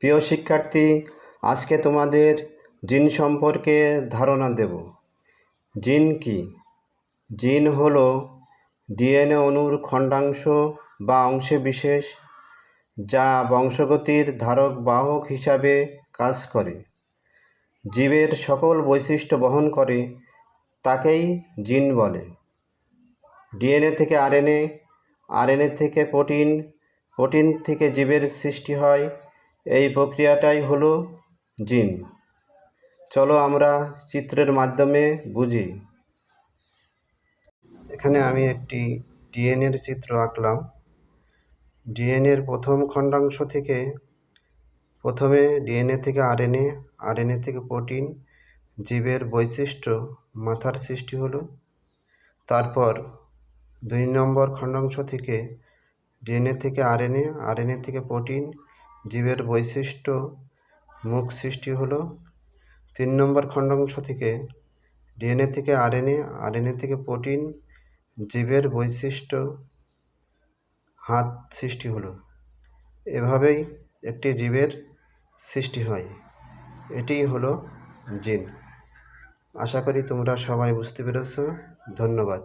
প্রিয় শিক্ষার্থী, আজকে তোমাদের জিন সম্পর্কে ধারণা দেব। জিন কি? জিন হলো ডিএনএ অণুর খণ্ডাংশ বা অংশবিশেষ যা বংশগতির ধারক বাহক হিসাবে কাজ করে। জীবের সকল বৈশিষ্ট্য বহন করে, তাকেই জিন বলে। ডিএনএ থেকে আরএনএ, আরএনএ থেকে প্রোটিন, প্রোটিন থেকে জীবের সৃষ্টি হয়। এই প্রক্রিয়াটাই হলো জিন। চলো আমরা চিত্রের মাধ্যমে বুঝি। এখানে আমি একটি ডিএনএর চিত্র আঁকলাম। ডিএনএর প্রথম খণ্ডাংশ থেকে প্রথমে ডিএনএ থেকে আরএনএ, আরএনএ থেকে প্রোটিন, জীবের বৈশিষ্ট্য মাথার সৃষ্টি হলো। তারপর 2 নম্বর খণ্ডাংশ থেকে ডিএনএ থেকে আরএনএ, আরএনএ থেকে প্রোটিন, জীবের বৈশিষ্ট্য মুখ সৃষ্টি হলো। 3 নম্বর খণ্ডাংশ থেকে ডিএনএ থেকে আরএনএ, আরএনএ থেকে প্রোটিন, জীবের বৈশিষ্ট্য হাত সৃষ্টি হলো। এভাবেই একটি জীবের সৃষ্টি হয়। এটিই হলো জিন। আশা করি তোমরা সবাই বুঝতে পেরেছ। ধন্যবাদ।